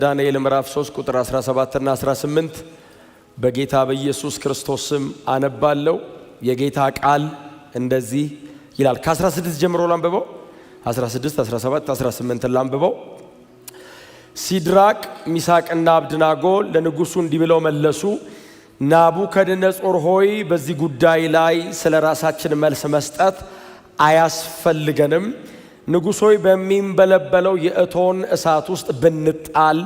ዳንኤል ምዕራፍ 3 ቁጥር 17 እና 18 በጌታ በኢየሱስ ክርስቶስ ስም አነባለሁ። የጌታ ቃል እንደዚህ ይላል። ከ16 ጀምሮ ላንብበው። 16 17 18 ላንብበው። ሲድራቅ ሚሳቅና አብድናጎ ለንጉሱ እንዲህ ብለው መለሱ፣ ናቡከደነጾር ሆይ በዚህ ጉዳይ ላይ ስለ ራሳችን መልስ መስጠት አያስፈልገንም። ንጉሥ ሆይ በሚንበለበለው የእቶን እሳት ውስጥ ብንጣል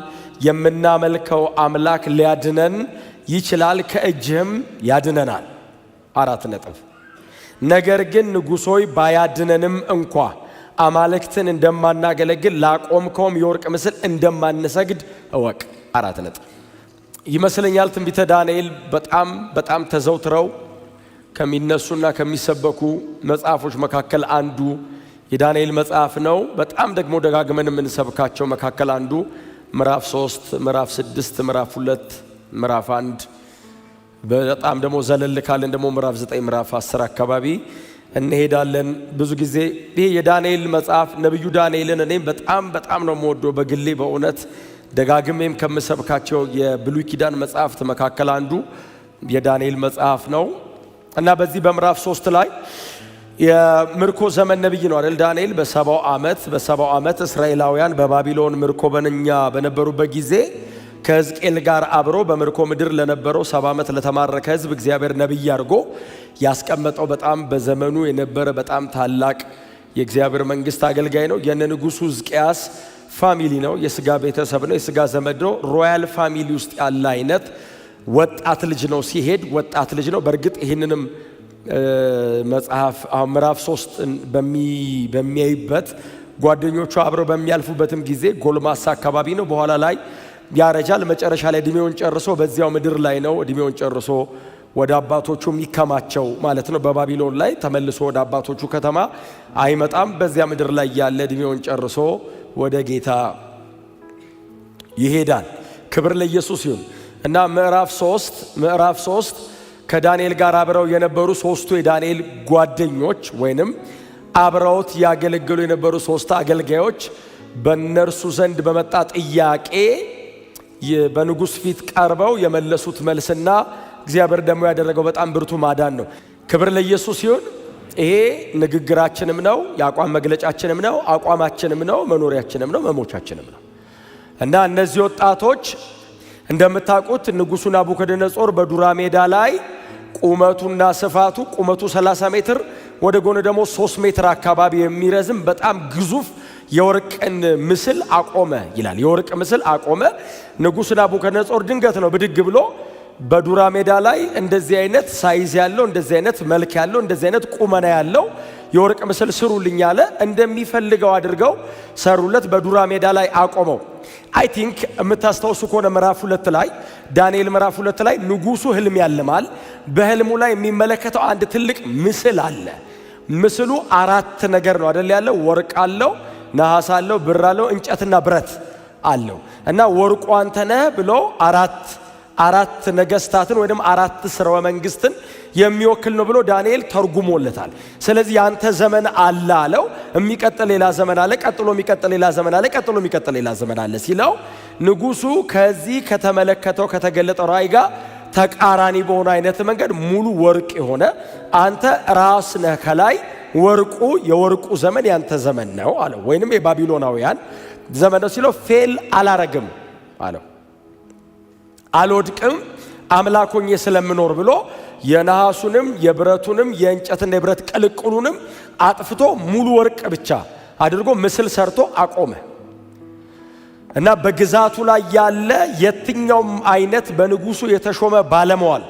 የምናመልከው አምላክ ሊያድነን ይችላል፣ ከእጅህም ያድነናል። 4 ነጥብ። ነገር ግን ንጉሥ ሆይ ባያድነንም እንኳ አማልክትን እንደማናገለግል ላቆምከውም የወርቅ ምስል እንደማንሰግድ እወቅ። 4 ነጥብ ይመስለኛል። ትንቢተ ዳንኤል በጣም ተዘውትረው ከሚነሱና ከሚሰበኩ መጽሐፎች መካከል አንዱ የዳንኤል መጽሐፍ ነው። በጣም ደግሞ ደጋግመን የምንሰብካቸው መካከል አንዱ ምዕራፍ 3፣ ምዕራፍ 6፣ ምዕራፍ 2፣ ምዕራፍ 1 በጣም ደግሞ ዘለል ካለን ደግሞ ምዕራፍ 9፣ ምዕራፍ 10 አካባቢ እንሄዳለን። ብዙ ጊዜ ይሄ የዳንኤል መጽሐፍ ነብዩ ዳንኤልን እኔም በጣም ነው የምወደው በግሌ በእውነት ደጋግሜም ከምሰብካቸው የብሉይ ኪዳን መጽሐፍት መካከል አንዱ የዳንኤል መጽሐፍ ነው እና በዚህ በምዕራፍ 3 ላይ የምርኮ ዘመን ነብይ ነው አይደል? ዳንኤል በሰባው ዓመት እስራኤላውያን በባቢሎን ምርኮ በነበሩበት ጊዜ ከሕዝቅኤል ጋር አብሮ በምርኮ ምድር ለነበረው 70 ዓመት ለተማረከ ሕዝብ እግዚአብሔር ነብይ አድርጎ ያስቀመጠው በጣም በዘመኑ የነበረ በጣም ታላቅ የእግዚአብሔር መንግስት አገልጋይ ነው። የንጉሱ ሕዝቅያስ ፋሚሊ ነው፣ የስጋ ቤተሰብ ነው፣ የስጋ ዘመድ ነው። ሮያል ፋሚሊ ውስጥ ያለ አይነት ወጣት ልጅ ነው። ሲሄድ ወጣት ልጅ ነው። በእርግጥ ይህንንም መጽሐፍ ምዕራፍ 3 በሚያይበት ጓደኞቹ አብረው በሚያልፉበትም ጊዜ ጎልማሳ አካባቢ ነው። በኋላ ላይ ያረጃል። መጨረሻ ላይ እድሜውን ጨርሶ በዚያው ምድር ላይ ነው እድሜውን ጨርሶ ወደ አባቶቹ የሚከማቸው ማለት ነው። በባቢሎን ላይ ተመልሶ ወደ አባቶቹ ከተማ አይመጣም። በዚያ ምድር ላይ ያለ እድሜውን ጨርሶ ወደ ጌታ ይሄዳል። ክብር ለኢየሱስ ይሁን እና ምዕራፍ 3 ከዳንኤል ጋር አብረው የነበሩ ሶስቱ የዳንኤል ጓደኞች ወይንም አብረውት ያገለግሉ የነበሩ 3 አገልጋዮች በእነርሱ ዘንድ በመጣ ጥያቄ በንጉሥ ፊት ቀርበው የመለሱት መልስና እግዚአብሔር ደግሞ ያደረገው በጣም ብርቱ ማዳን ነው። ክብር ለኢየሱስ ይሁን። ይሄ ንግግራችንም ነው፣ የአቋም መግለጫችንም ነው፣ አቋማችንም ነው፣ መኖሪያችንም ነው፣ መሞቻችንም ነው እና እነዚህ ወጣቶች እንደምታውቁት ንጉሡ ናቡከደነጾር በዱራ ሜዳ ላይ ቁመቱና ስፋቱ ቁመቱ 30 ሜትር ወደ ጎን ደግሞ 3 ሜትር አካባቢ የሚረዝም በጣም ግዙፍ የወርቅን ምስል አቆመ ይላል። የወርቅ ምስል አቆመ። ንጉሥ ናቡከደነጾር ድንገት ነው ብድግ ብሎ በዱራ ሜዳ ላይ እንደዚህ አይነት ሳይዝ ያለው እንደዚህ አይነት መልክ ያለው እንደዚህ አይነት ቁመና ያለው የወርቅ ምስል ስሩልኝ አለ። እንደሚፈልገው አድርገው ሰሩለት። በዱራ ሜዳ ላይ አቆመው። አይ ቲንክ የምታስታውሱ ከሆነ ምዕራፍ 2 ላይ ዳንኤል ምዕራፍ 2 ላይ ንጉሱ ህልም ያልማል። በህልሙ ላይ የሚመለከተው አንድ ትልቅ ምስል አለ። ምስሉ 4 ነገር ነው አይደል? ያለው ወርቅ አለው፣ ነሐስ አለው፣ ብር አለው፣ እንጨትና ብረት አለው እና ወርቁ አንተ ነህ ብሎ አራት ነገስታትን ወይንም 4 ስርወ መንግስትን የሚወክል ነው ብሎ ዳንኤል ተርጉሞለታል። ስለዚህ ያንተ ዘመን አለ አለው። የሚቀጥል ሌላ ዘመን አለ፣ ቀጥሎ የሚቀጥል ሌላ ዘመን አለ፣ ቀጥሎ የሚቀጥል ሌላ ዘመን አለ ሲለው ንጉሱ ከዚህ ከተመለከተው ከተገለጠው ራእይ ጋር ተቃራኒ በሆነ አይነት መንገድ ሙሉ ወርቅ የሆነ አንተ ራስ ነህ፣ ከላይ ወርቁ የወርቁ ዘመን ያንተ ዘመን ነው አለው። ወይንም የባቢሎናውያን ዘመን ነው ሲለው ፌል አላረግም አለው። አልወድቅም አምላኮኜ ስለምኖር ብሎ የነሐሱንም የብረቱንም የእንጨትና የብረት ቅልቅሉንም አጥፍቶ ሙሉ ወርቅ ብቻ አድርጎ ምስል ሰርቶ አቆመ እና በግዛቱ ላይ ያለ የትኛውም አይነት በንጉሱ የተሾመ ባለመዋል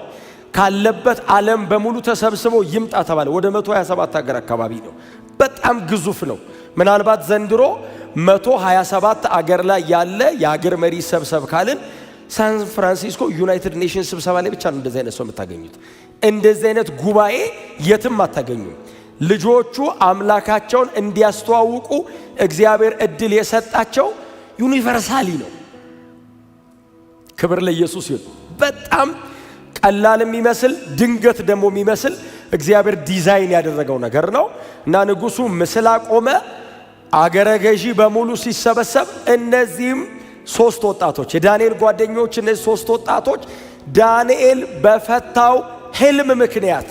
ካለበት ዓለም በሙሉ ተሰብስቦ ይምጣ ተባለ። ወደ 127 ሀገር አካባቢ ነው። በጣም ግዙፍ ነው። ምናልባት ዘንድሮ 127 አገር ላይ ያለ የአገር መሪ ሰብሰብ ካልን ሳን ፍራንሲስኮ ዩናይትድ ኔሽንስ ስብሰባ ላይ ብቻ ነው እንደዚህ አይነት ሰው የምታገኙት። እንደዚህ አይነት ጉባኤ የትም አታገኙም። ልጆቹ አምላካቸውን እንዲያስተዋውቁ እግዚአብሔር እድል የሰጣቸው ዩኒቨርሳሊ ነው። ክብር ለኢየሱስ ይሁን። በጣም ቀላል የሚመስል ድንገት ደግሞ የሚመስል እግዚአብሔር ዲዛይን ያደረገው ነገር ነው እና ንጉሱ ምስል አቆመ። አገረ ገዢ በሙሉ ሲሰበሰብ እነዚህም ሶስት ወጣቶች የዳንኤል ጓደኞች እነዚህ ሶስት ወጣቶች ዳንኤል በፈታው ህልም ምክንያት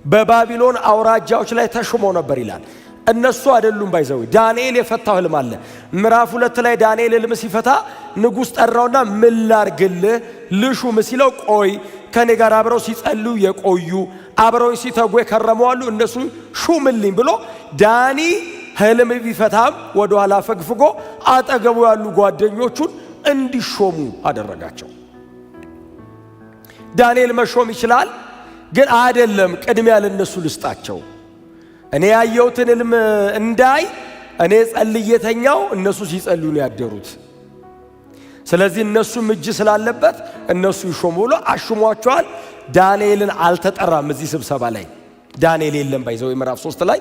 በባቢሎን አውራጃዎች ላይ ተሾመው ነበር ይላል። እነሱ አይደሉም ባይዘው ዳንኤል የፈታው ህልም አለ። ምዕራፍ 2 ላይ ዳንኤል ህልም ሲፈታ ንጉሥ ጠራውና ምን ላርግልህ ልሹም ሲለው ቆይ ከኔ ጋር አብረው ሲጸልዩ የቆዩ አብረው ሲተጉ የከረሙ አሉ እነሱ ሹምልኝ ብሎ ዳኒ ህልም ቢፈታም ወደ ኋላ ፈግፍጎ አጠገቡ ያሉ ጓደኞቹን እንዲሾሙ አደረጋቸው። ዳንኤል መሾም ይችላል ግን አይደለም ቅድሚያ ለነሱ ልስጣቸው። እኔ ያየሁትን ህልም እንዳይ እኔ ጸልየተኛው እነሱ ሲጸልዩ ነው ያደሩት። ስለዚህ እነሱም እጅ ስላለበት እነሱ ይሾሙ ብሎ አሽሟቸዋል። ዳንኤልን አልተጠራም እዚህ ስብሰባ ላይ ዳንኤል የለም። ባይዘው ምዕራፍ 3 ላይ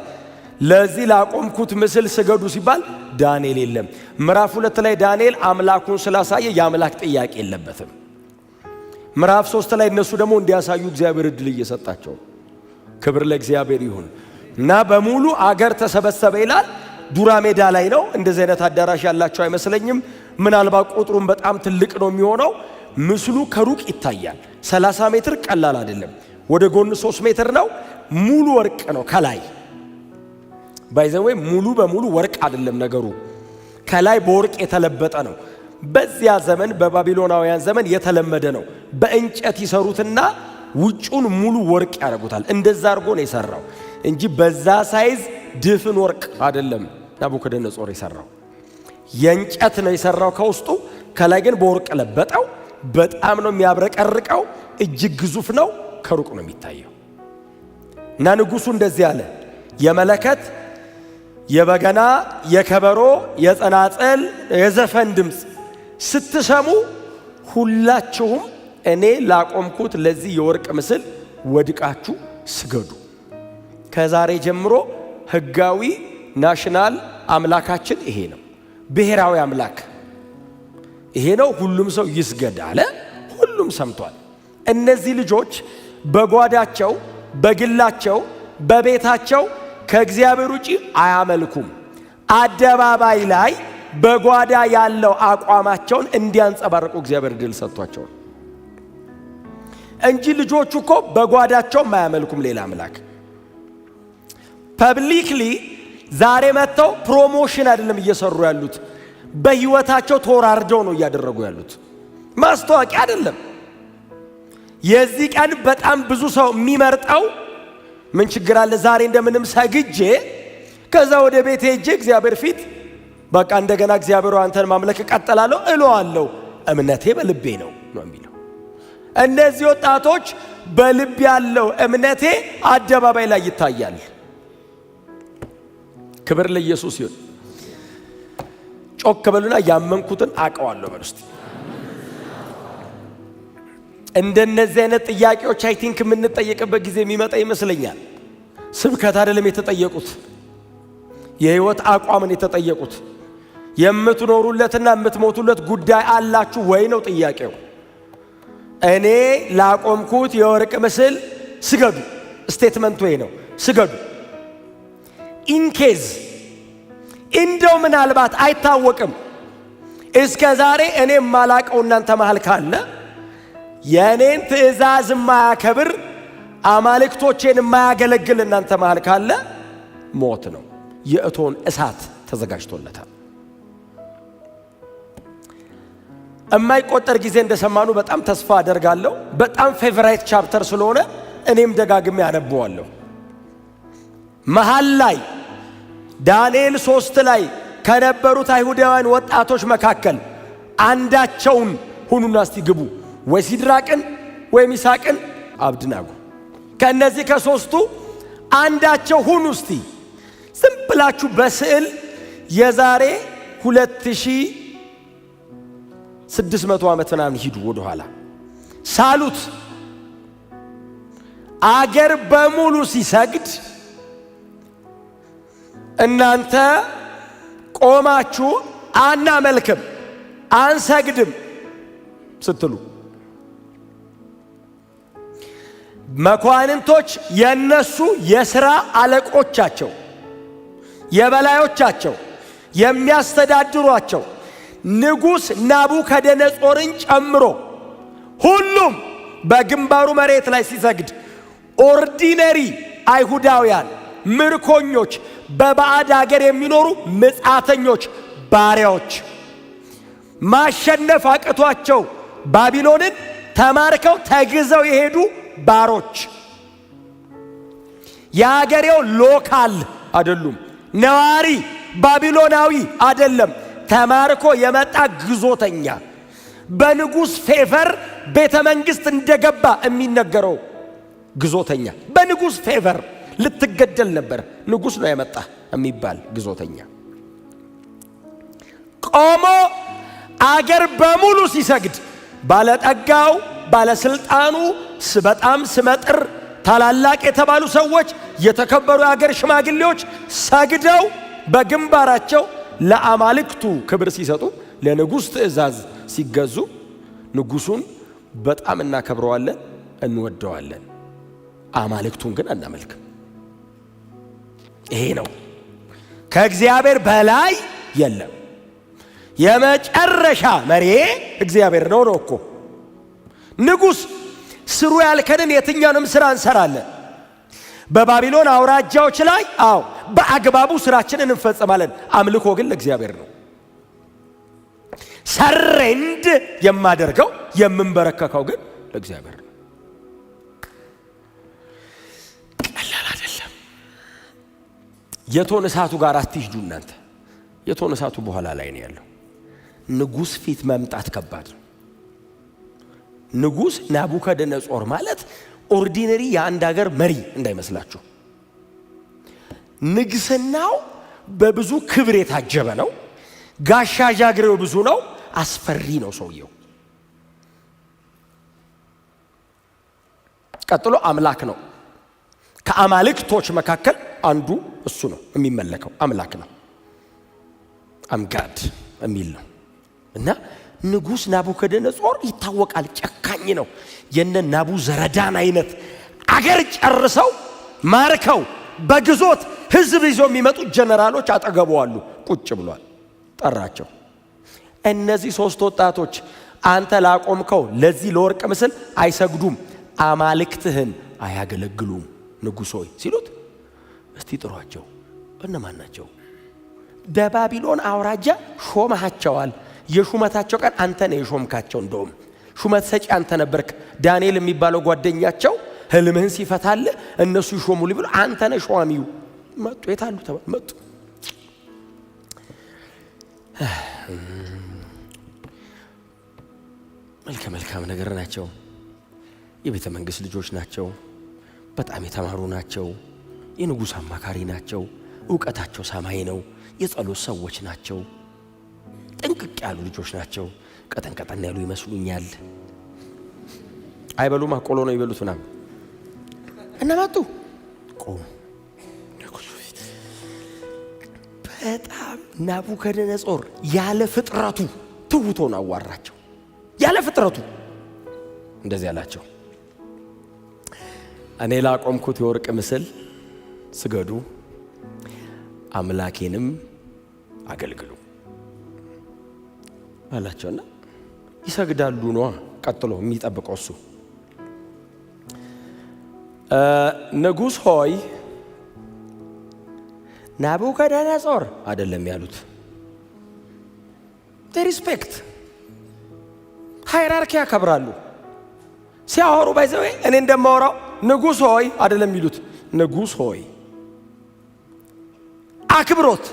ለዚህ ላቆምኩት ምስል ስገዱ ሲባል ዳንኤል የለም። ምዕራፍ 2 ላይ ዳንኤል አምላኩን ስላሳየ የአምላክ ጥያቄ የለበትም። ምዕራፍ 3 ላይ እነሱ ደግሞ እንዲያሳዩ እግዚአብሔር እድል እየሰጣቸው ክብር ለእግዚአብሔር ይሁን እና በሙሉ አገር ተሰበሰበ ይላል። ዱራ ሜዳ ላይ ነው። እንደዚህ አይነት አዳራሽ ያላቸው አይመስለኝም። ምናልባት ቁጥሩም በጣም ትልቅ ነው የሚሆነው። ምስሉ ከሩቅ ይታያል። 30 ሜትር ቀላል አይደለም። ወደ ጎን 3 ሜትር ነው። ሙሉ ወርቅ ነው ከላይ ባይዘው ሙሉ በሙሉ ወርቅ አይደለም ነገሩ ከላይ በወርቅ የተለበጠ ነው። በዚያ ዘመን በባቢሎናውያን ዘመን የተለመደ ነው። በእንጨት ይሰሩትና ውጩን ሙሉ ወርቅ ያደርጉታል። እንደዛ አድርጎ ነው የሰራው እንጂ በዛ ሳይዝ ድፍን ወርቅ አይደለም ናቡከደነጾር የሰራው። የእንጨት ነው የሰራው ከውስጡ፣ ከላይ ግን በወርቅ ለበጠው። በጣም ነው የሚያብረቀርቀው። እጅግ ግዙፍ ነው። ከሩቅ ነው የሚታየው። እና ንጉሡ እንደዚህ አለ፣ የመለከት የበገና የከበሮ የጸናጽል የዘፈን ድምፅ ስትሰሙ ሁላችሁም እኔ ላቆምኩት ለዚህ የወርቅ ምስል ወድቃችሁ ስገዱ። ከዛሬ ጀምሮ ህጋዊ ናሽናል አምላካችን ይሄ ነው። ብሔራዊ አምላክ ይሄ ነው። ሁሉም ሰው ይስገድ አለ። ሁሉም ሰምቷል። እነዚህ ልጆች በጓዳቸው በግላቸው በቤታቸው ከእግዚአብሔር ውጪ አያመልኩም። አደባባይ ላይ በጓዳ ያለው አቋማቸውን እንዲያንጸባርቁ እግዚአብሔር ድል ሰጥቷቸው እንጂ ልጆቹ እኮ በጓዳቸው አያመልኩም ሌላ አምላክ። ፐብሊክሊ ዛሬ መጥተው ፕሮሞሽን አይደለም እየሰሩ ያሉት፣ በህይወታቸው ተወራርደው ነው እያደረጉ ያሉት። ማስታወቂያ አይደለም። የዚህ ቀን በጣም ብዙ ሰው የሚመርጠው ምን ችግር አለ ዛሬ እንደምንም ሰግጄ ከዛ ወደ ቤቴ ሄጄ እግዚአብሔር ፊት በቃ እንደገና እግዚአብሔር አንተን ማምለክ እቀጥላለሁ እለዋለሁ፣ እምነቴ በልቤ ነው የሚለው። እነዚህ ወጣቶች በልብ ያለው እምነቴ አደባባይ ላይ ይታያል። ክብር ለኢየሱስ ይሁን። ጮክ በሉና ያመንኩትን አውቀዋለሁ በሉ እስቲ። እንደነዚህ አይነት ጥያቄዎች አይ ቲንክ የምንጠየቅበት ጊዜ የሚመጣ ይመስለኛል። ስብከት አይደለም የተጠየቁት፣ የህይወት አቋምን የተጠየቁት። የምትኖሩለትና የምትሞቱለት ጉዳይ አላችሁ ወይ ነው ጥያቄው። እኔ ላቆምኩት የወርቅ ምስል ስገዱ። ስቴትመንቱ ይሄ ነው፣ ስገዱ። ኢንኬዝ እንደው ምናልባት አይታወቅም እስከ ዛሬ እኔ ማላቀው እናንተ መሃል ካለ የኔን ትእዛዝ የማያከብር አማልክቶቼን የማያገለግል እናንተ መሃል ካለ ሞት ነው። የእቶን እሳት ተዘጋጅቶለታል። የማይቆጠር ጊዜ እንደሰማኑ በጣም ተስፋ አደርጋለሁ። በጣም ፌቨራይት ቻፕተር ስለሆነ እኔም ደጋግሜ አነበዋለሁ። መሃል ላይ ዳንኤል 3 ላይ ከነበሩት አይሁዳውያን ወጣቶች መካከል አንዳቸውን ሁኑና እስቲ ግቡ፣ ወይ ሲድራቅን ወይ ሚሳቅን አብድናጎ ከነዚህ ከሶስቱ አንዳቸው ሁኑ እስቲ። ዝም ብላችሁ በስዕል የዛሬ 2600 ዓመት ምናምን ሂዱ ወደ ኋላ ሳሉት። አገር በሙሉ ሲሰግድ እናንተ ቆማችሁ አናመልክም አንሰግድም ስትሉ መኳንንቶች የነሱ የሥራ አለቆቻቸው የበላዮቻቸው የሚያስተዳድሯቸው ንጉሥ ናቡከደነጾርን ጨምሮ ሁሉም በግንባሩ መሬት ላይ ሲሰግድ ኦርዲነሪ አይሁዳውያን ምርኮኞች፣ በባዕድ አገር የሚኖሩ ምጻተኞች ባሪያዎች ማሸነፍ አቅቷቸው ባቢሎንን ተማርከው ተግዘው የሄዱ ባሮች የአገሬው ሎካል አይደሉም፣ ነዋሪ ባቢሎናዊ አይደለም፣ ተማርኮ የመጣ ግዞተኛ በንጉሥ ፌቨር ቤተ መንግሥት እንደገባ የሚነገረው ግዞተኛ በንጉሥ ፌቨር ልትገደል ነበር፣ ንጉሥ ነው ያመጣ የሚባል ግዞተኛ ቆሞ አገር በሙሉ ሲሰግድ ባለጠጋው ባለስልጣኑ በጣም ስመጥር ታላላቅ የተባሉ ሰዎች የተከበሩ የአገር ሽማግሌዎች ሰግደው በግንባራቸው ለአማልክቱ ክብር ሲሰጡ ለንጉሥ ትእዛዝ ሲገዙ ንጉሡን በጣም እናከብረዋለን እንወደዋለን፣ አማልክቱን ግን አናመልክም። ይሄ ነው ከእግዚአብሔር በላይ የለም። የመጨረሻ መሪ እግዚአብሔር ነው እኮ ንጉሥ ስሩ ያልከንን የትኛውንም ስራ እንሰራለን። በባቢሎን አውራጃዎች ላይ በአግባቡ ስራችንን እንፈጽማለን። አምልኮ ግን ለእግዚአብሔር ነው። ሰሬንድ የማደርገው የምንበረከከው ግን ለእግዚአብሔር ነው። ቀላል አይደለም። የቶን እሳቱ ጋር አትሂዱ እናንተ። የቶን እሳቱ በኋላ ላይ ነው ያለው። ንጉሥ ፊት መምጣት ከባድ ነው። ንጉሥ ናቡከደነጾር ማለት ኦርዲነሪ የአንድ ሀገር መሪ እንዳይመስላችሁ። ንግስናው በብዙ ክብር የታጀበ ነው። ጋሻ ጃግሬው ብዙ ነው። አስፈሪ ነው ሰውየው። ቀጥሎ አምላክ ነው። ከአማልክቶች መካከል አንዱ እሱ ነው የሚመለከው። አምላክ ነው። አምጋድ የሚል ነው እና ንጉሥ ናቡከደነጾር ይታወቃል፣ ጨካኝ ነው። የነ ናቡዘረዳን አይነት አገር ጨርሰው ማርከው በግዞት ህዝብ ይዘው የሚመጡ ጀነራሎች አጠገቡ አሉ። ቁጭ ብሏል። ጠራቸው። እነዚህ ሶስት ወጣቶች አንተ ላቆምከው ለዚህ ለወርቅ ምስል አይሰግዱም፣ አማልክትህን አያገለግሉም ንጉሥ ሆይ ሲሉት፣ እስቲ ጥሯቸው። እነማን ናቸው? በባቢሎን አውራጃ ሾመሃቸዋል። የሹመታቸው ቀን አንተ ነህ የሾምካቸው። እንደውም ሹመት ሰጪ አንተ ነበርክ። ዳንኤል የሚባለው ጓደኛቸው ህልምህን ሲፈታልህ እነሱ ይሾሙልህ ብሎ አንተ ነህ ሿሚው። መጡ። የታሉ ተባለ። መጡ። መልካም ነገር ናቸው። የቤተ መንግሥት ልጆች ናቸው። በጣም የተማሩ ናቸው። የንጉሥ አማካሪ ናቸው። ዕውቀታቸው ሰማይ ነው። የጸሎት ሰዎች ናቸው። ጥንቅቅ ያሉ ልጆች ናቸው። ቀጠን ያሉ ይመስሉኛል። አይበሉም፣ ቆሎ ነው ይበሉት ምናምን እና መጡ። ቆሙ። በጣም ናቡከደነጾር ያለ ፍጥረቱ ትውቶ ነው አዋራቸው። ያለ ፍጥረቱ እንደዚህ ያላቸው፣ እኔ ላቆምኩት የወርቅ ምስል ስገዱ፣ አምላኬንም አገልግሉ አላቸውና ይሰግዳሉ ነው ቀጥሎ የሚጠብቀው እሱ። ንጉሥ ሆይ ናቡከደነጾር አይደለም ያሉት። ሪስፔክት ሃይራርኪ ያከብራሉ። ሲያወሩ ባይዘው እኔ እንደማወራው ንጉሥ ሆይ አይደለም የሚሉት። ንጉሥ ሆይ አክብሮት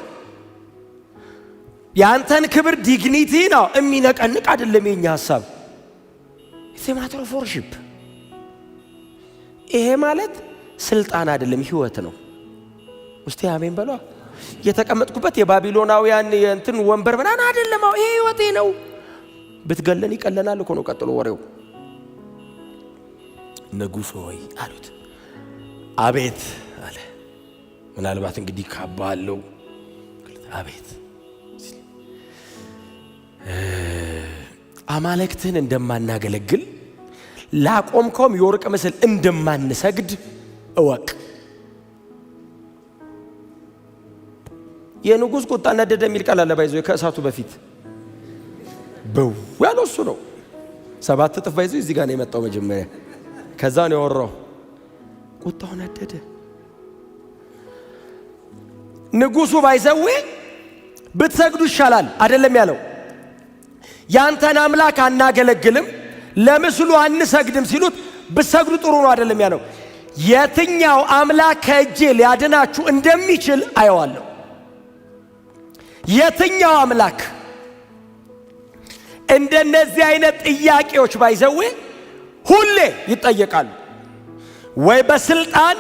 ያንተን ክብር ዲግኒቲ ነው የሚነቀንቅ አይደለም የኛ ሐሳብ። it's a matter of worship። ይሄ ማለት ስልጣን አይደለም ህይወት ነው። እስቲ አሜን በሏ። የተቀመጥኩበት የባቢሎናውያን እንትን ወንበር ምናምን አይደለም። ይሄ ህይወቴ ነው። ብትገለን ይቀለናል እኮ ነው ቀጥሎ ወሬው። ንጉሥ ሆይ አሉት። አቤት አለ። ምናልባት እንግዲህ ካባለው አቤት አማልክትህን እንደማናገለግል ላቆምከውም የወርቅ ምስል እንደማንሰግድ እወቅ። የንጉሥ ቁጣ ነደደ የሚል ቃል አለ ባይዘው ከእሳቱ በፊት በዋለው እሱ ነው። 7 እጥፍ ባይዘው እዚህ ጋር ነው የመጣው መጀመሪያ። ከዛ ነው ያወራው። ቁጣው ነደደ። ንጉሱ ባይዘው ብትሰግዱ ይሻላል አይደለም ያለው። ያንተን አምላክ አናገለግልም ለምስሉ አንሰግድም ሲሉት ብትሰግዱ ጥሩ ነው አይደለም ያለው። የትኛው አምላክ ከእጄ ሊያድናችሁ እንደሚችል አየዋለሁ። የትኛው አምላክ እንደነዚህ አይነት ጥያቄዎች ባይዘው ሁሌ ይጠየቃሉ። ወይ በስልጣን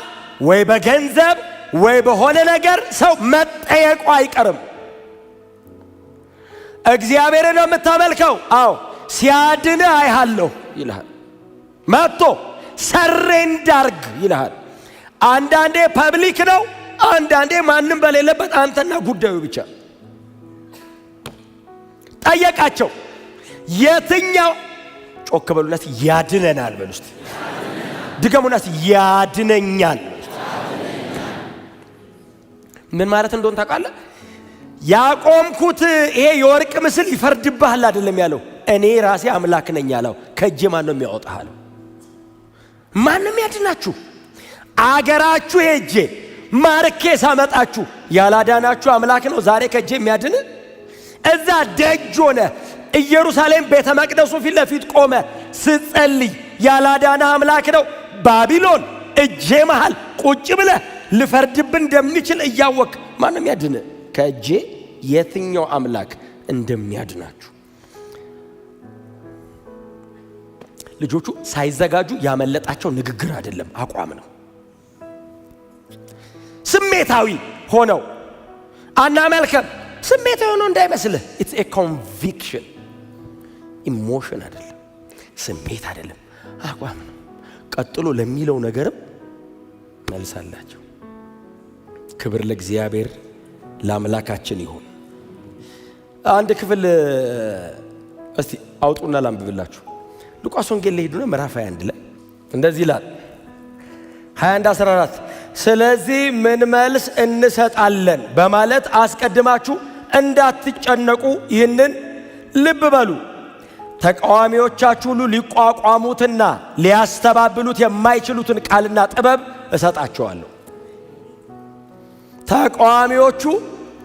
ወይ በገንዘብ ወይ በሆነ ነገር ሰው መጠየቁ አይቀርም። እግዚአብሔርን ነው የምታመልከው? አዎ። ሲያድንህ አይሃለሁ ይልሃል። መጥቶ ሰሬንዳርግ ይልሃል። አንዳንዴ ፐብሊክ ነው፣ አንዳንዴ ማንም በሌለበት አንተና ጉዳዩ ብቻ። ጠየቃቸው። የትኛው ጮክ በሉላት፣ ያድነናል በሉት። ድገሙናስ፣ ያድነኛል። ምን ማለት እንደሆነ ታውቃለህ? ያቆምኩት ይሄ የወርቅ ምስል ይፈርድብሃል አይደለም ያለው። እኔ ራሴ አምላክ ነኝ ያለው። ከእጄ ማን ነው የሚያወጣህ አለው። ማንም ያድናችሁ? አገራችሁ ሄጄ ማርኬ ሳመጣችሁ ያላዳናችሁ አምላክ ነው ዛሬ ከእጄ የሚያድን? እዛ ደጅ ሆነ ኢየሩሳሌም ቤተ መቅደሱ ፊት ለፊት ቆመ ስትጸልይ ያላዳና አምላክ ነው ባቢሎን እጄ መሃል ቁጭ ብለህ ልፈርድብን እንደምችል እያወቅ ማንም ያድን? ከእጄ የትኛው አምላክ እንደሚያድናችሁ። ልጆቹ ሳይዘጋጁ ያመለጣቸው ንግግር አይደለም፣ አቋም ነው። ስሜታዊ ሆነው አናመልከም። ስሜታዊ ሆነው እንዳይመስልህ። ኢትስ ኤ ኮንቪክሽን፣ ኢሞሽን አይደለም፣ ስሜት አይደለም፣ አቋም ነው። ቀጥሎ ለሚለው ነገርም መልሳላቸው። ክብር ለእግዚአብሔር ለአምላካችን ይሁን። አንድ ክፍል እስቲ አውጡና ላንብብላችሁ። ሉቃስ ወንጌል ላይ ሄዱና ምዕራፍ 21 ላይ እንደዚህ ይላል። 21:14 ስለዚህ ምን መልስ እንሰጣለን በማለት አስቀድማችሁ እንዳትጨነቁ ይህንን ልብ በሉ። ተቃዋሚዎቻችሁ ሁሉ ሊቋቋሙትና ሊያስተባብሉት የማይችሉትን ቃልና ጥበብ እሰጣቸዋለሁ።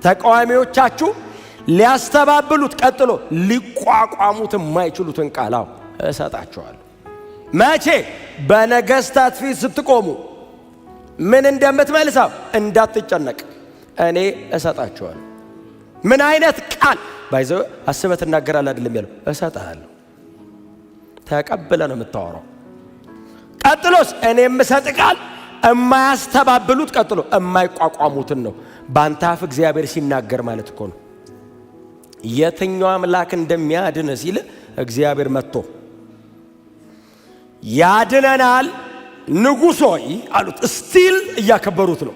ተቃዋሚዎቻችሁ ሊያስተባብሉት ቀጥሎ ሊቋቋሙት የማይችሉትን ቃል እሰጣቸዋለሁ። መቼ? በነገስታት ፊት ስትቆሙ ምን እንደምትመልሰው እንዳትጨነቅ እኔ እሰጣቸዋለሁ። ምን አይነት ቃል ባይዘው አስበህ ትናገራለህ አይደለም ያለው፣ እሰጥሃለሁ። ተቀብለ ነው የምታወራው። ቀጥሎስ እኔ የምሰጥ ቃል የማያስተባብሉት ቀጥሎ የማይቋቋሙትን ነው። ባንተ አፍ እግዚአብሔር ሲናገር ማለት እኮ ነው። የትኛው አምላክ እንደሚያድን ሲል እግዚአብሔር መጥቶ ያድነናል ንጉሥ ሆይ አሉት። ስቲል እያከበሩት ነው።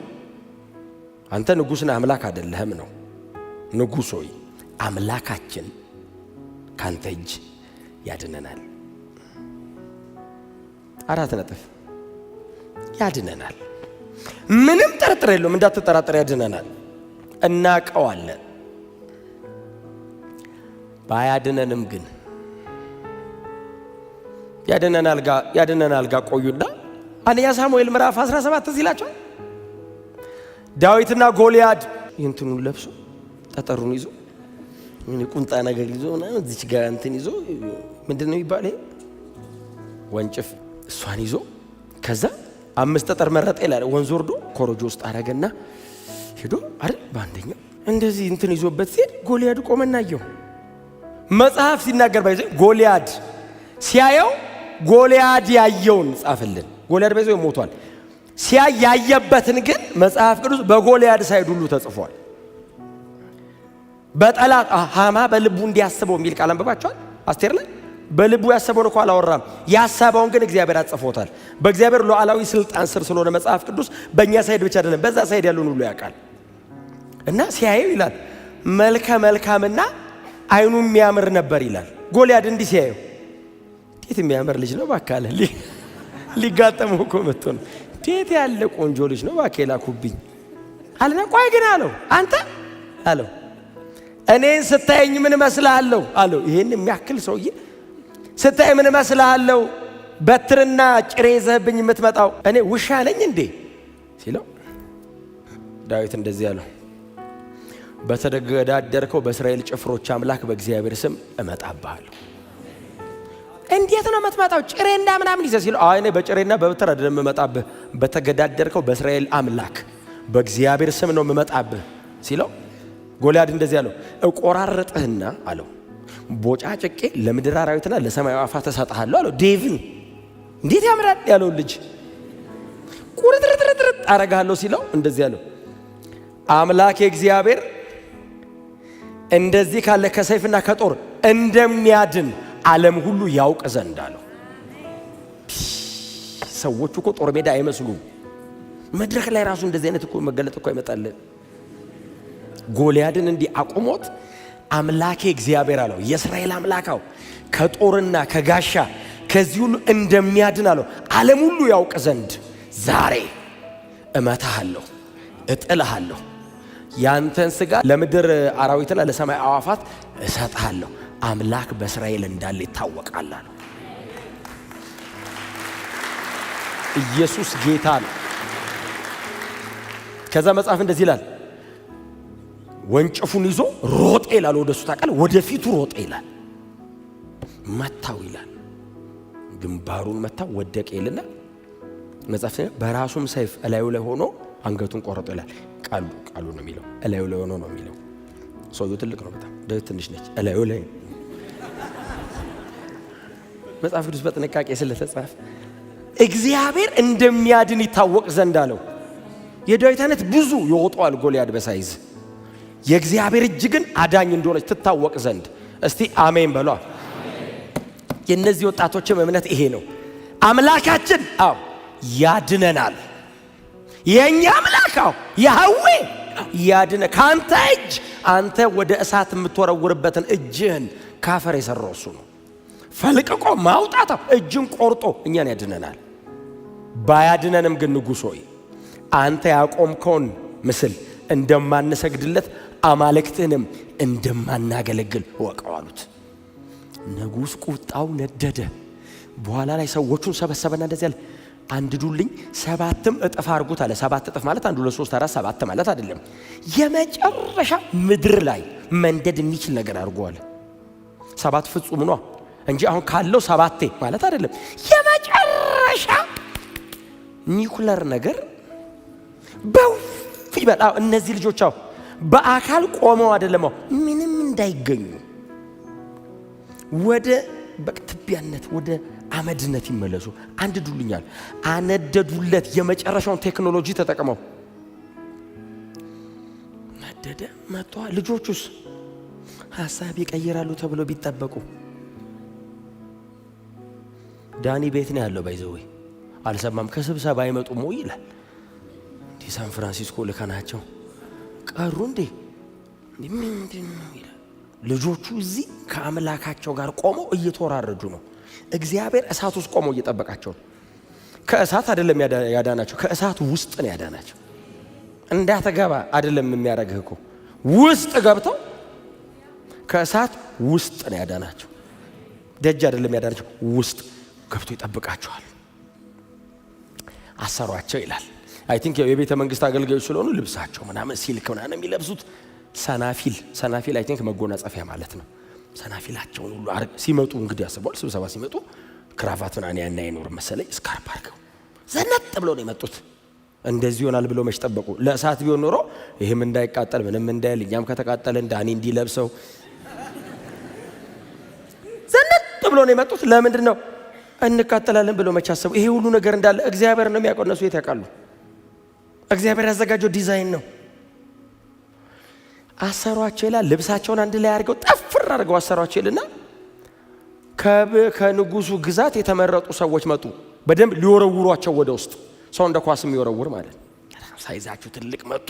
አንተ ንጉሥ ነህ አምላክ አይደለህም ነው። ንጉሥ ሆይ አምላካችን ካንተ እጅ ያድነናል። 4 ነጥብ። ያድነናል። ምንም ጥርጥር የለውም፣ እንዳትጠራጠር ያድነናል። እናቀዋለን። ባያድነንም ግን ያድነናል ጋር ቆዩና አንደኛ ሳሙኤል ምዕራፍ 17 እዚህ ይላቸዋል። ዳዊትና ጎልያድ እንትኑን ለብሶ ጠጠሩን ይዞ ቁንጣ ነገር ይዞ እዚች ጋር እንትን ይዞ ምንድነው ይባል ይሄ ወንጭፍ፣ እሷን ይዞ ከዛ 5 ጠጠር መረጠ ይላል። ወንዝ ወርዶ ኮረጆ ውስጥ አረገና ሄዶ አይደል በአንደኛው እንደዚህ እንትን ይዞበት ሲሄድ ጎልያድ ቆመናየው። መጽሐፍ ሲናገር ባይዘ ጎልያድ ሲያየው ጎልያድ ያየውን ጻፈልን። ጎልያድ ባይዘ ሞቷል። ሲያያየበትን ግን መጽሐፍ ቅዱስ በጎልያድ ሳይድ ሁሉ ተጽፏል። በጠላት ሃማ በልቡ እንዲያስበው የሚል ቃል አንብባችኋል። አስቴር ላይ በልቡ ያሰበውን እኮ አላወራም፣ ያሰበውን ግን እግዚአብሔር አጽፎታል። በእግዚአብሔር ሉዓላዊ ስልጣን ስር ስለሆነ መጽሐፍ ቅዱስ በእኛ ሳይድ ብቻ አይደለም፣ በዛ ሳይድ ያለውን ሁሉ ያውቃል። እና ሲያየው ይላል መልከ መልካምና አይኑ የሚያምር ነበር ይላል። ጎልያድ እንዲህ ሲያየው እንዴት የሚያምር ልጅ ነው ባካለ ሊጋጠመው እኮ መጥቶ ነው። እንዴት ያለ ቆንጆ ልጅ ነው ባኬላ ኩብኝ አለና ቆይ ግን አለው አንተ አለው እኔን ስታየኝ ምን መስላለሁ አለው። ይሄን የሚያክል ሰውዬ ስታይ ምን መስላለሁ? በትርና ጭሬ ይዘህብኝ የምትመጣው እኔ ውሻ ነኝ እንዴ ሲለው ዳዊት እንደዚህ አለው፣ በተገዳደርከው በእስራኤል ጭፍሮች አምላክ በእግዚአብሔር ስም እመጣብሃለሁ። እንዴት ነው የምትመጣው? ጭሬና ምናምን ይዘህ ሲለው አይ እኔ በጭሬና በበትር አይደለም የምመጣብህ፣ በተገዳደርከው በእስራኤል አምላክ በእግዚአብሔር ስም ነው የምመጣብህ ሲለው ጎልያድ እንደዚህ አለው፣ እቆራረጥህና አለው ቦጫጭቄ ለምድር አራዊትና ለሰማይ አዕዋፋት እሰጥሃለሁ አለው። ዴቭን እንዴት ያምራል ያለው ልጅ ቁርጥርጥርጥር አረጋለሁ ሲለው እንደዚህ አለው፣ አምላክ እግዚአብሔር እንደዚህ ካለ ከሰይፍና ከጦር እንደሚያድን ዓለም ሁሉ ያውቅ ዘንድ አለው። ሰዎች እኮ ጦር ሜዳ አይመስሉም። መድረክ ላይ ራሱ እንደዚህ አይነት እኮ መገለጥ እኮ አይመጣልን። ጎልያድን እንዲህ አቁሞት አምላኬ እግዚአብሔር አለው፣ የእስራኤል አምላካው ከጦርና ከጋሻ ከዚህ ሁሉ እንደሚያድን አለው ዓለም ሁሉ ያውቅ ዘንድ ዛሬ እመታሃለሁ፣ እጥልሃለሁ፣ ያንተን ሥጋ ለምድር አራዊትና ለሰማይ አዕዋፋት እሰጥሃለሁ፣ አምላክ በእስራኤል እንዳለ ይታወቃል አለው። ኢየሱስ ጌታ ነው። ከዛ መጽሐፍ እንደዚህ ይላል፣ ወንጭፉን ይዞ ሮጤ ይላል፣ ወደሱ ታውቃለህ፣ ወደፊቱ ሮጤ ይላል፣ መታው ይላል፣ ግንባሩን መታው፣ ወደቀ ይልና መጽሐፍ በራሱም ሰይፍ እላዩ ላይ ሆኖ አንገቱን ቆረጠ ይላል። ቃሉ ነው የሚለው፣ እላዩ ላይ ሆኖ ነው የሚለው። ሰውየው ትልቅ ነው በጣም፣ ዳዊት ትንሽ ነች። እላዩ ላይ መጽሐፍ ቅዱስ በጥንቃቄ ስለተጻፈ እግዚአብሔር እንደሚያድን ይታወቅ ዘንድ አለው። የዳዊት አይነት ብዙ ይወጣዋል ጎልያድ በሳይዝ፣ የእግዚአብሔር እጅ ግን አዳኝ እንደሆነች ትታወቅ ዘንድ። እስቲ አሜን በሏ። የእነዚህ ወጣቶችም እምነት ይሄ ነው። አምላካችን ያድነናል። የኛ አምላክ ያህዌ ያድነ። ካንተ እጅ አንተ ወደ እሳት የምትወረውርበትን እጅህን ካፈር የሰራው እሱ ነው። ፈልቅቆ ማውጣት እጅን ቆርጦ እኛን ያድነናል። ባያድነንም ግን ንጉሥ ሆይ አንተ ያቆምከውን ምስል እንደማንሰግድለት አማልክትህንም እንደማናገለግል ወቀው አሉት። ንጉሥ ቁጣው ነደደ። በኋላ ላይ ሰዎቹን ሰበሰበና እንደዚህ አለ፣ አንድዱልኝ፣ 7 እጥፍ አድርጉት አለ። 7 እጥፍ ማለት 1 2 3 4 7 ማለት አይደለም። የመጨረሻ ምድር ላይ መንደድ የሚችል ነገር አድርጓል። 7 ፍጹም ነው እንጂ አሁን ካለው 7 ማለት አይደለም። የመጨረሻ ኒኩለር ነገር በውፍ ይበላ። እነዚህ ልጆች በአካል ቆመው አይደለም ምንም እንዳይገኙ ወደ በቅትቢያነት ወደ አመድነት ይመለሱ። አንድዱልኛል፣ አነደዱለት። የመጨረሻውን ቴክኖሎጂ ተጠቅመው ነደደ። መጣ። ልጆቹስ ሐሳብ ይቀይራሉ ተብሎ ቢጠበቁ ዳኒ ቤት ነው ያለው። ባይዘው አልሰማም። ከስብሰባ አይመጡም ወይ ይላል። እንዴ ሳን ፍራንሲስኮ ልከናቸው ቀሩ እንዴ ምንድን ነው ይላል። ልጆቹ እዚህ ከአምላካቸው ጋር ቆመው እየተወራረዱ ነው። እግዚአብሔር እሳት ውስጥ ቆመው እየጠበቃቸው ነው። ከእሳት አይደለም ያዳናቸው፣ ከእሳት ውስጥ ነው ያዳናቸው። እንዳትገባ አይደለም የሚያደርግህ እኮ ውስጥ ገብተው ከእሳት ውስጥ ነው ያዳናቸው። ደጅ አይደለም ያዳናቸው፣ ውስጥ ገብቶ ይጠብቃቸዋል። አሰሯቸው ይላል። አይ ቲንክ የቤተ መንግስት አገልጋዮች ስለሆኑ ልብሳቸው ምናምን ሲልክ ምናምን የሚለብሱት ሰናፊል አይ ቲንክ መጎናጸፊያ ማለት ነው። ሰናፊላቸውን ሁሉ ሲመጡ እንግዲህ ያስባል። ስብሰባ ሲመጡ ክራቫት ምናምን ያን አይኖር መሰለኝ ስካርፕ አድርገው ዘነጥ ብለው ነው የመጡት። እንደዚህ ይሆናል ብለው መች ጠበቁ? ለእሳት ቢሆን ኖሮ ይሄም እንዳይቃጠል ምንም እንዳይል እኛም ከተቃጠለን ዳኒ እንዲለብሰው ዘነጥ ብለው ነው የመጡት። ለምንድን ነው እንቃጠላለን ብለው መች አሰቡ? ይሄ ሁሉ ነገር እንዳለ እግዚአብሔር ነው የሚያውቀው። እነሱ የት ያውቃሉ? እግዚአብሔር ያዘጋጀው ዲዛይን ነው። አሰሯቸው ይላል። ልብሳቸውን አንድ ላይ አድርገው ጠፍር አድርገው አሰሯቸው ይልና ከንጉሱ ግዛት የተመረጡ ሰዎች መጡ። በደንብ ሊወረውሯቸው ወደ ውስጥ፣ ሰው እንደ ኳስ የሚወረውር ማለት ነው። ሳይዛቸው ትልቅ መጡ።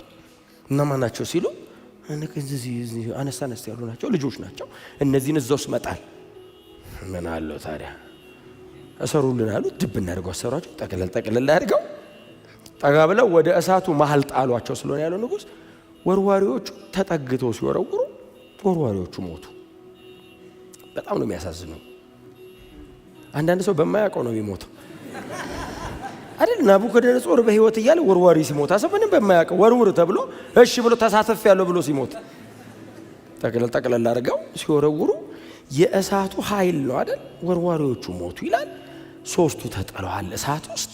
እነማን ናቸው ሲሉ እነዚህ አነስታ ያሉ ናቸው፣ ልጆች ናቸው። እነዚህን እዛው ውስጥ መጣል ምን አለው ታዲያ? እሰሩልን አሉ። ድብ እናድርገው አሰሯቸው። ጠቅለል አድርገው ጠጋ ብለው ወደ እሳቱ መሃል ጣሏቸው። ስለሆነ ያለው ንጉስ ወርዋሪዎቹ ተጠግተው ሲወረውሩ ወርዋሪዎቹ ሞቱ። በጣም ነው የሚያሳዝነው። አንዳንድ ሰው በማያውቀው ነው የሚሞተው አይደል? ናቡከደነጾር በህይወት እያለ ወርዋሪ ሲሞት አሰብ ምንም በማያውቀው ወርውር ተብሎ እሺ ብሎ ተሳተፍ ያለው ብሎ ሲሞት ጠቅለል አድርገው ሲወረውሩ የእሳቱ ኃይል ነው አይደል? ወርዋሪዎቹ ሞቱ ይላል። 3ቱ ተጠለዋል እሳት ውስጥ።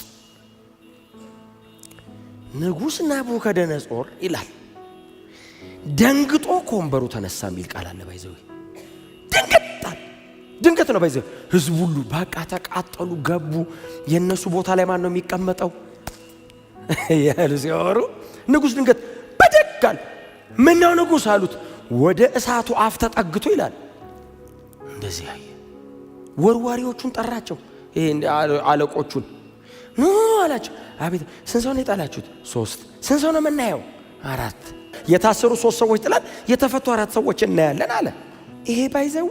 ንጉሥ ናቡከደነጾር ይላል ደንግጦ ከወንበሩ ተነሳ የሚል ቃል አለ። ባይዘው ድንገት ነው ባይዘው። ህዝቡ ሁሉ በቃ ተቃጠሉ፣ ገቡ። የነሱ ቦታ ላይ ማን ነው የሚቀመጠው ያሉ ሲያወሩ ንጉሥ ድንገት በደጋል ምን ነው ንጉሥ አሉት። ወደ እሳቱ አፍ ተጠግቶ ይላል እንደዚህ ያየ ወርዋሪዎቹን ጠራቸው። ይሄ አለቆቹን ኑ አላቸው። አቤት ስንት ሰው ነው የጣላችሁት? 3። ስንት ሰው ነው የምናየው? 4። የታሰሩ 3 ሰዎች ጥላል፣ የተፈቱ 4 ሰዎች እናያለን አለ። ይሄ ባይዘው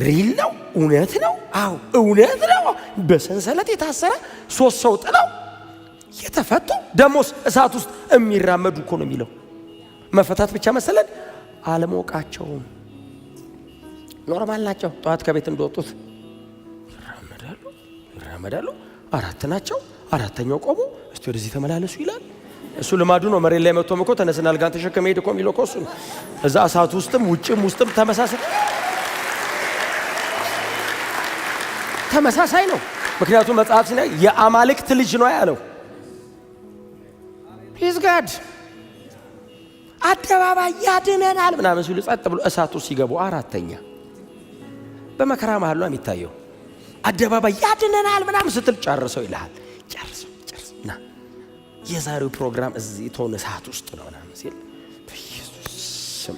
ሪል ነው፣ እውነት ነው። አዎ እውነት ነው። በሰንሰለት የታሰረ 3 ሰው ጥለው የተፈቱ ደሞስ እሳት ውስጥ የሚራመዱ እኮ ነው የሚለው። መፈታት ብቻ መሰለን አለሞቃቸውም። ኖርማል ናቸው። ጠዋት ከቤት እንደወጡት ይራመዳሉ። 4 ናቸው። 4ኛው ቆሞ እስቲ ወደዚህ ተመላለሱ ይላል። እሱ ልማዱ ነው። መሬት ላይ መጥቶም እኮ ተነስና አልጋን ተሸከመ ሄድ እኮ የሚለው እኮ እሱ ነው። እዛ እሳት ውስጥም ውጭም ተመሳሳይ ነው። ምክንያቱም መጽሐፍ ሲና የአማልክት ልጅ ነው ያለው። ሂዝ ጋድ አደባባይ ያድነናል ምናምን ሲሉ ጸጥ ብሎ እሳቱ ሲገቡ 4ኛ በመከራ መሃል ነው የሚታየው። አደባባይ ያድነናል ምናምን ስትል ጨርሰው ይልሃል። ጨርሰው ና የዛሬው ፕሮግራም እዚህ ቶን እሳት ውስጥ ነው ምናምን ሲል በኢየሱስ ስም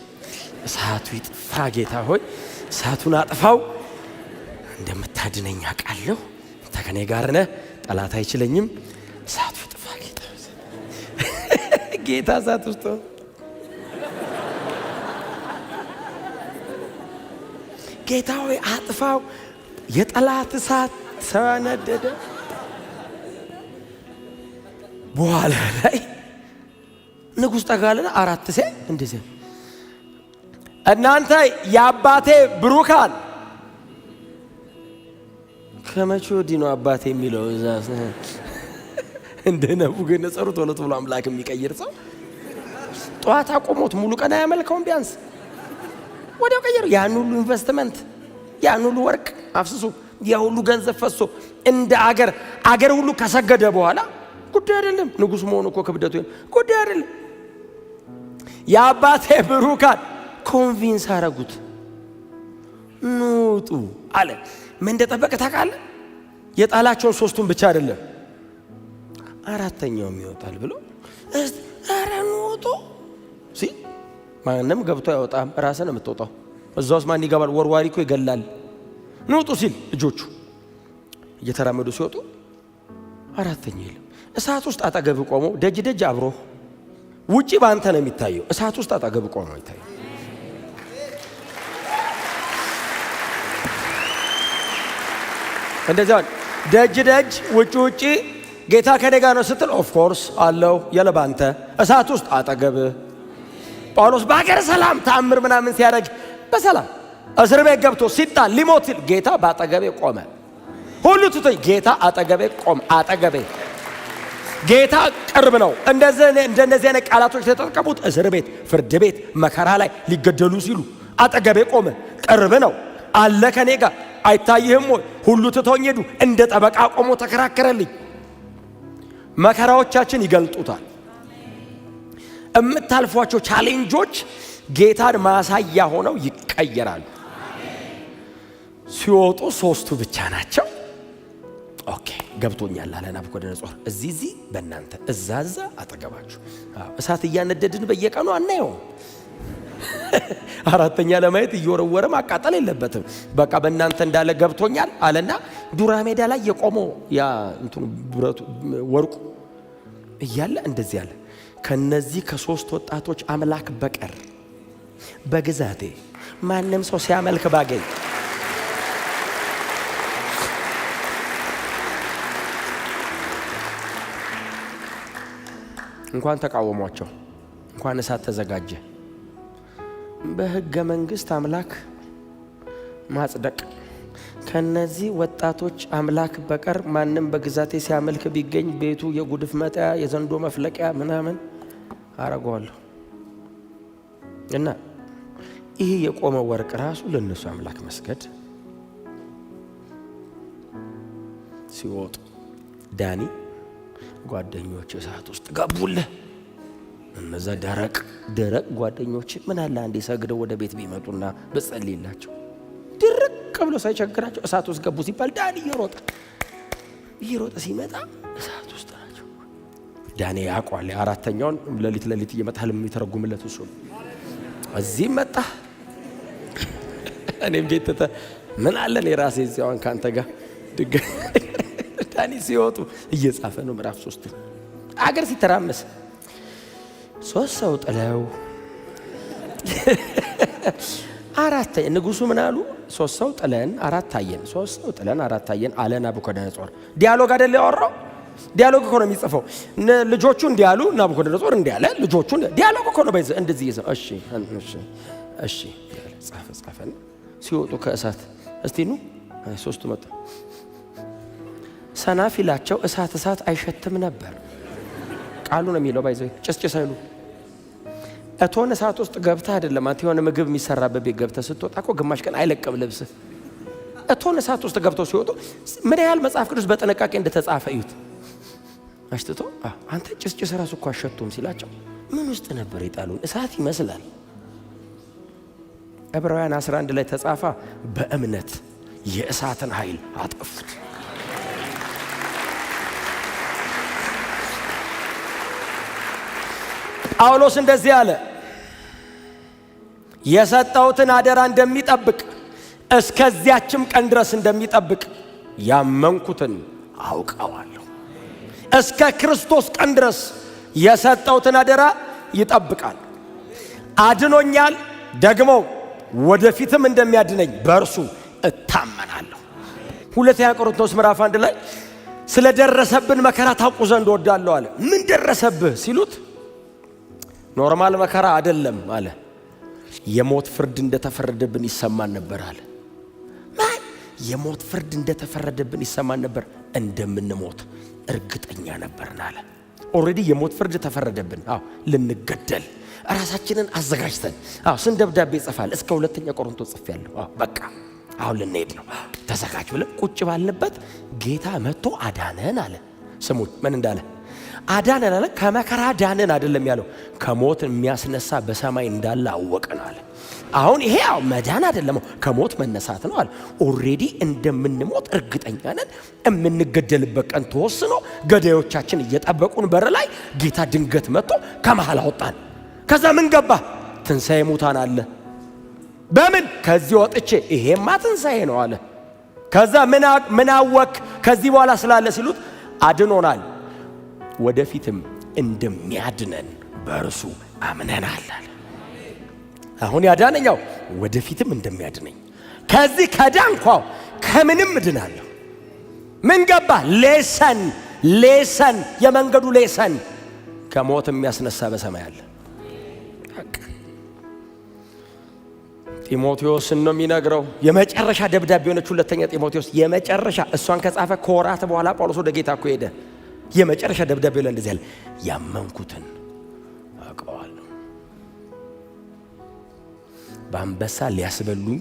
እሳቱ ይጥፋ ጌታ ሆይ እሳቱን አጥፋው። እንደምታድነኝ አውቃለሁ። ከኔ ጋር ነህ፣ ጠላት አይችለኝም። እሳቱ ይጥፋ ጌታ ጌታ እሳት ውስጥ ጌታ ሆይ አጥፋው። የጠላት እሳት ተነደደ። በኋላ ላይ ንጉሥ ጠጋለና 4 ሴት እንደዚህ እናንተ የአባቴ ብሩካን ከመቼ ወዲህ ነው አባቴ የሚለው? እዛ እንደ ናቡከደነጾር ቶሎ ብሎ አምላክ የሚቀይር ሰው ጠዋት አቆሞት ሙሉ ቀን አያመልከውም። ቢያንስ ወዲያው ቀየሩ። ያን ሁሉ ኢንቨስትመንት፣ ያን ሁሉ ወርቅ አፍስሶ፣ ያ ሁሉ ገንዘብ ፈሶ እንደ አገር ሁሉ ከሰገደ በኋላ ጉዳይ አይደለም። ንጉሥ መሆኑ እኮ ክብደቱ ጉዳይ አይደለም። የአባቴ ብሩካን ኮንቪንስ አረጉት። ኑጡ አለ። ምን እንደጠበቀ ታውቃለህ? የጣላቸውን 3ቱን ብቻ አይደለም 4ኛውም ይወጣል ብሎ ኧረ ኑጡ ሲል ማንም ገብቶ አይወጣም። ራስህ ነው የምትወጣው። እዛ ውስጥ ማን ይገባል? ወርዋሪ እኮ ይገላል። ኑጡ ሲል ልጆቹ እየተራመዱ ሲወጡ 4ኛው የለም። እሳት ውስጥ አጠገብ ቆሞ ደጅ አብሮ ውጪ ባንተ ነው የሚታየው። እሳት ውስጥ አጠገብ ቆሞ ይታያል። እንደዛ ደጅ ውጪ ጌታ ከኔ ጋር ነው ስትል ኦፍ ኮርስ አለው የለባንተ እሳት ውስጥ አጠገብ ጳውሎስ በአገር ሰላም ተአምር ምናምን ሲያደርግ በሰላም እስር ቤት ገብቶ ሲጣል ሊሞት ሲል ጌታ በአጠገቤ ቆመ። ሁሉ ትቶኝ ጌታ አጠገቤ ቆመ። አጠገቤ ጌታ ቅርብ ነው። እንደነዚህ አይነት ቃላቶች ተጠቀሙት። እስር ቤት፣ ፍርድ ቤት፣ መከራ ላይ ሊገደሉ ሲሉ አጠገቤ ቆመ። ቅርብ ነው አለ ከኔ ጋር አይታይህም ወይ? ሁሉ ትቶኝ ሄዱ። እንደ ጠበቃ ቆሞ ተከራከረልኝ። መከራዎቻችን ይገልጡታል። እምታልፏቸው ቻሌንጆች ጌታን ማሳያ ሆነው ይቀየራሉ። ሲወጡ 3ቱ ብቻ ናቸው። ኦኬ ገብቶኛል አለ ናቡከደነጾር። እዚህ በእናንተ እዛ አጠገባችሁ እሳት እያነደድን በየቀኑ አናየውም። 4ኛ ለማየት እየወረወረ ማቃጠል የለበትም። በቃ በእናንተ እንዳለ ገብቶኛል አለና ዱራ ሜዳ ላይ የቆመው ያ እንትኑ ብረቱ ወርቁ እያለ እንደዚህ ያለ ከነዚህ ከ3 ወጣቶች አምላክ በቀር በግዛቴ ማንም ሰው ሲያመልክ ባገኝ እንኳን ተቃወሟቸው፣ እንኳን እሳት ተዘጋጀ። በሕገ መንግሥት አምላክ ማጽደቅ ከነዚህ ወጣቶች አምላክ በቀር ማንም በግዛቴ ሲያመልክ ቢገኝ ቤቱ የጉድፍ መጣያ የዘንዶ መፍለቂያ ምናምን አረጋለሁ እና ይሄ የቆመ ወርቅ ራሱ ለነሱ አምላክ መስገድ። ሲወጡ ዳኒ ጓደኞች እሳት ውስጥ ገቡልህ። እነዛ ደረቅ ጓደኞች ምን አለ አንዴ ሰግደው ወደ ቤት ቢመጡና በጸልይላቸው። ድርቅ ብሎ ሳይቸግራቸው እሳት ውስጥ ገቡ ሲባል ዳኒ እየሮጠ ሲመጣ እሳት ውስጥ ናቸው። ዳኒ ያቋል። አራተኛውን ለሊት እየመጣ ህልም የሚተረጉምለት እሱ ነው። እዚህ መጣ እኔም ቤት ምን አለ እኔ ራሴ እዚያውን ካንተ ጋር ዳኒ ሲወጡ እየጻፈ ነው ምዕራፍ 3 አገር ሲተራመስ 3 ሰው ጥለው አራት ንጉሱ ምን አሉ? 3 ሰው ጥለን 4 አየን። 3 ሰው ጥለን 4 አየን አለ ናቡከደነጾር። ዲያሎግ አይደል ያወራው? ዲያሎግ እኮ ነው የሚጽፈው። ልጆቹ እንዲያሉ ናቡከደነጾር እንዲያለ ልጆቹ ዲያሎግ እኮ ነው። በዚህ እንደዚህ ይዘው እሺ ጻፈና ሲወጡ ከእሳት እስቲ ኑ 3 መጡ። ሰናፊላቸው እሳት አይሸትም ነበር። ቃሉ ነው የሚለው ባይዘው ጭስጭስ አይሉ እቶን እሳት ውስጥ ገብተህ አይደለም አንተ የሆነ ምግብ የሚሰራበት ቤት ገብተህ ስትወጣ እኮ ግማሽ ቀን አይለቅም ልብስ። እቶን እሳት ውስጥ ገብተው ሲወጡ ምን ያህል መጽሐፍ ቅዱስ በጥንቃቄ እንደተጻፈ እዩት። አሽትቶ አንተ ጭስጭስ ራሱ እኮ አሸቱም ሲላቸው ምን ውስጥ ነበር የጣሉን? እሳት ይመስላል። ዕብራውያን 11 ላይ ተጻፈ በእምነት የእሳትን ኃይል አጠፉት። ጳውሎስ እንደዚህ አለ፣ የሰጠሁትን አደራ እንደሚጠብቅ እስከዚያችም ቀን ድረስ እንደሚጠብቅ ያመንኩትን አውቀዋለሁ። እስከ ክርስቶስ ቀን ድረስ የሰጠሁትን አደራ ይጠብቃል። አድኖኛል፣ ደግሞ ወደፊትም እንደሚያድነኝ በእርሱ እታመናለሁ። ሁለተኛ ቆሮንቶስ ምዕራፍ 1 ላይ ስለደረሰብን መከራ ታውቁ ዘንድ እወዳለሁ አለ። ምን ደረሰብህ ሲሉት ኖርማል መከራ አይደለም አለ። የሞት ፍርድ እንደተፈረደብን ይሰማን ነበር አለ። የሞት ፍርድ እንደተፈረደብን ይሰማን ነበር፣ እንደምንሞት እርግጠኛ ነበርን አለ። ኦሬዲ የሞት ፍርድ ተፈረደብን። ልንገደል ራሳችንን አዘጋጅተን ስንት ደብዳቤ ጽፋል። እስከ ሁለተኛ ቆሮንቶስ ጽፌያለሁ። በቃ አሁን ልንሄድ ነው ተዘጋጅ ብለን ቁጭ ባልንበት ጌታ መጥቶ አዳነን አለ። ስሙኝ ምን እንዳለ አዳነን አለ። ከመከራ ዳነን አይደለም ያለው፣ ከሞት የሚያስነሳ በሰማይ እንዳለ አወቅን አለ። አሁን ይሄ መዳን አይደለም ከሞት መነሳት ነው አለ። ኦሬዲ እንደምንሞት እርግጠኛ ነን። የምንገደልበት ቀን ተወስኖ ገዳዮቻችን እየጠበቁን በር ላይ ጌታ ድንገት መጥቶ ከመሃል አወጣን። ከዛ ምን ገባ? ትንሣኤ ሙታን አለ። በምን ከዚህ ወጥቼ ይሄማ ትንሣኤ ነው አለ። ከዛ ምን አወክ ከዚህ በኋላ ስላለ ሲሉት አድኖናል፣ ወደፊትም እንደሚያድነን በእርሱ አምነናል አለ። አሁን ያዳነኛው ወደፊትም እንደሚያድነኝ ከዚህ ከዳንኳው ከምንም እድናለሁ። ምን ገባ? ሌሰን የመንገዱ ሌሰን ከሞት የሚያስነሳ በሰማይ አለ። ጢሞቴዎስን ነው የሚነግረው። የመጨረሻ ደብዳቤ ሆነች ሁለተኛ ጢሞቴዎስ የመጨረሻ እሷን ከጻፈ ከወራት በኋላ ጳውሎስ ወደ ጌታ እኮ ሄደ። የመጨረሻ ደብዳቤ ላይ እንደዚህ ያለ ያመንኩትን አውቀዋለሁ። በአንበሳ ሊያስበሉኝ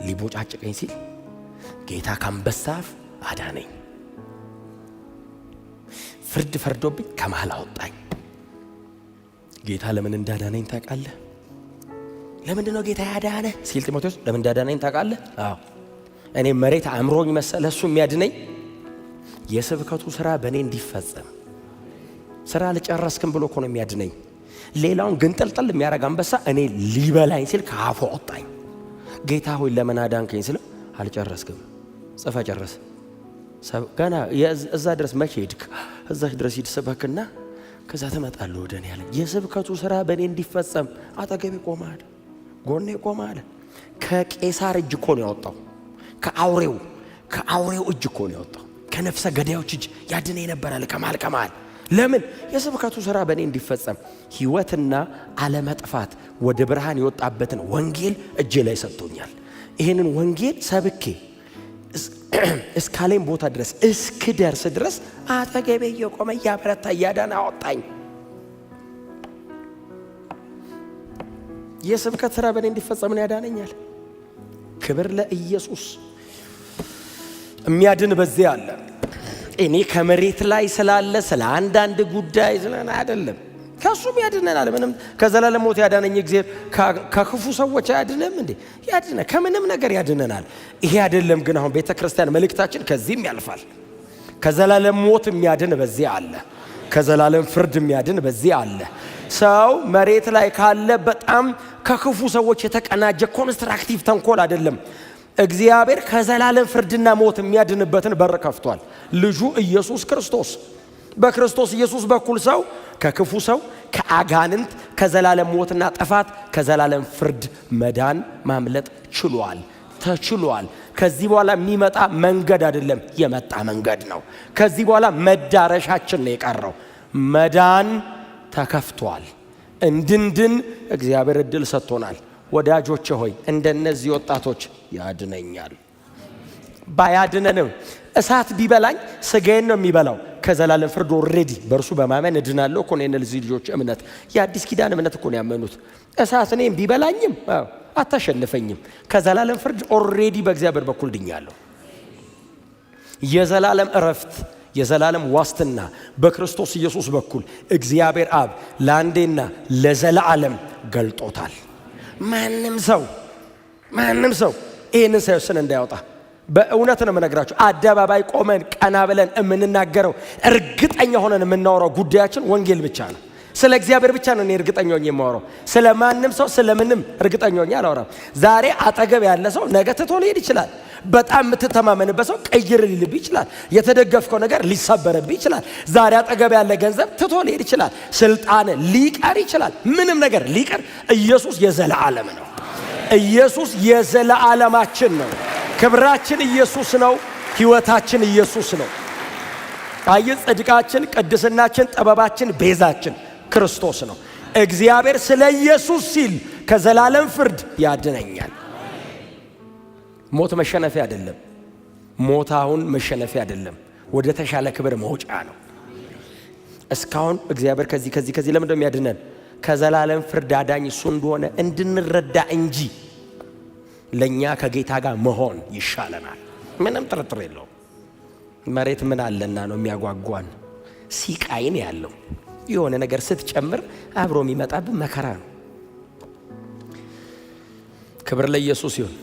ሊቦጫጭቀኝ ሲል ጌታ ከአንበሳ አፍ አዳነኝ። ፍርድ ፈርዶብኝ ከመሃል አወጣኝ። ጌታ ለምን እንዳዳነኝ ታውቃለህ? ለምንድን ነው ጌታ ያዳነ ሲል ጢሞቴዎስ ለምን እንዳዳነኝ ታውቃለህ? እኔ መሬት አእምሮኝ መሰለ እሱ የሚያድነኝ የስብከቱ ስራ በእኔ እንዲፈጸም ስራ ልጨረስክም ብሎ እኮ ነው የሚያድነኝ። ሌላውን ግን ጥልጥል የሚያረግ አንበሳ እኔ ሊበላኝ ሲል ከአፉ አወጣኝ። ጌታ ሆይ ለምን አዳንከኝ ስለው አልጨረስክም፣ ጽፈ ጨረስ። ገና እዛ ድረስ መቼ ሄድክ? እዛ ድረስ ሂድ ስበክና ከዛ ትመጣለህ ወደ እኔ ያለ የስብከቱ ስራ በእኔ እንዲፈጸም አጠገቤ ቆመሃል፣ ጎኔ ቆመሃል። ከቄሳር እጅ እኮ ነው ያወጣው። ከአውሬው እጅ እኮ ነው ያወጣው። ከነፍሰ ገዳዮች እጅ ያድነኝ ነበር አለ። ከመሃል ለምን የስብከቱ ሥራ በእኔ እንዲፈጸም ሕይወትና ዓለመጥፋት ወደ ብርሃን የወጣበትን ወንጌል እጄ ላይ ሰጥቶኛል። ይሄንን ወንጌል ሰብኬ እስካለኝ ቦታ ድረስ እስክደርስ ድረስ አጠገቤ እየቆመ እያበረታ እያዳነ አወጣኝ። የስብከት ሥራ በእኔ እንዲፈጸም ያዳነኛል። ክብር ለኢየሱስ። የሚያድን በዚህ አለ። እኔ ከመሬት ላይ ስላለ ስለ አንዳንድ ጉዳይ ስለና አይደለም። ከሱም ያድነናል። ምንም ከዘላለም ሞት ያዳነኝ እግዚአብሔር ከክፉ ሰዎች ያድነም እንዴ? ያድነ ከምንም ነገር ያድነናል። ይሄ አይደለም ግን አሁን ቤተክርስቲያን መልእክታችን ከዚህም ያልፋል። ከዘላለም ሞት የሚያድን በዚህ አለ። ከዘላለም ፍርድ የሚያድን በዚህ አለ። ሰው መሬት ላይ ካለ በጣም ከክፉ ሰዎች የተቀናጀ ኮንስትራክቲቭ ተንኮል አይደለም። እግዚአብሔር ከዘላለም ፍርድና ሞት የሚያድንበትን በር ከፍቷል። ልጁ ኢየሱስ ክርስቶስ። በክርስቶስ ኢየሱስ በኩል ሰው ከክፉ ሰው፣ ከአጋንንት፣ ከዘላለም ሞትና ጥፋት፣ ከዘላለም ፍርድ መዳን ማምለጥ ችሏል፣ ተችሏል። ከዚህ በኋላ የሚመጣ መንገድ አይደለም፣ የመጣ መንገድ ነው። ከዚህ በኋላ መዳረሻችን ነው የቀረው። መዳን ተከፍቷል። እንድንድን እግዚአብሔር እድል ሰጥቶናል። ወዳጆቼ ሆይ እንደነዚህ ወጣቶች ያድነኛል። ባያድነንም እሳት ቢበላኝ ስጋዬን ነው የሚበላው። ከዘላለም ፍርድ ኦሬዲ በእርሱ በማመን እድናለሁ እኮ ነው የነዚህ ልጆች እምነት። የአዲስ ኪዳን እምነት እኮ ነው ያመኑት። እሳት እኔም ቢበላኝም አታሸንፈኝም። ከዘላለም ፍርድ ኦሬዲ በእግዚአብሔር በኩል ድኛለሁ። የዘላለም እረፍት፣ የዘላለም ዋስትና በክርስቶስ ኢየሱስ በኩል እግዚአብሔር አብ ለአንዴና ለዘላለም ገልጦታል። ማንም ሰው ይህንን ሳይወስን እንዳያወጣ በእውነት ነው የምነግራችሁ። አደባባይ ቆመን ቀና ብለን የምንናገረው እርግጠኛ ሆነን የምናወራው ጉዳያችን ወንጌል ብቻ ነው። ስለ እግዚአብሔር ብቻ ነው እኔ እርግጠኛ ሆኜ የማወራው። ስለ ማንም ሰው ስለምንም እርግጠኛ ሆኜ አላወራም። ዛሬ አጠገብ ያለ ሰው ነገ ትቶ ሊሄድ ይችላል። በጣም የምትተማመንበት ሰው ቀይር ሊልብህ ይችላል። የተደገፍከው ነገር ሊሰበርብህ ይችላል። ዛሬ አጠገብ ያለ ገንዘብ ትቶ ሊሄድ ይችላል። ስልጣን ሊቀር ይችላል። ምንም ነገር ሊቀር። ኢየሱስ የዘላለም ነው። ኢየሱስ የዘላለማችን ነው። ክብራችን ኢየሱስ ነው። ሕይወታችን ኢየሱስ ነው። አየህ፣ ጽድቃችን፣ ቅድስናችን፣ ጥበባችን፣ ቤዛችን ክርስቶስ ነው። እግዚአብሔር ስለ ኢየሱስ ሲል ከዘላለም ፍርድ ያድነኛል። ሞት መሸነፊያ አይደለም። ሞት አሁን መሸነፊያ አይደለም፣ ወደ ተሻለ ክብር መውጫ ነው። እስካሁን እግዚአብሔር ከዚህ ለምን እንደሚያድነን ከዘላለም ፍርድ አዳኝ እሱ እንደሆነ እንድንረዳ እንጂ ለኛ ከጌታ ጋር መሆን ይሻለናል። ምንም ጥርጥር የለውም። መሬት ምን አለና ነው የሚያጓጓን? ሲቃይን ያለው የሆነ ነገር ስትጨምር አብሮ የሚመጣብን መከራ ነው። ክብር ለኢየሱስ ይሁን።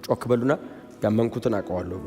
ጮክ በሉና ያመንኩትን አውቀዋለሁ።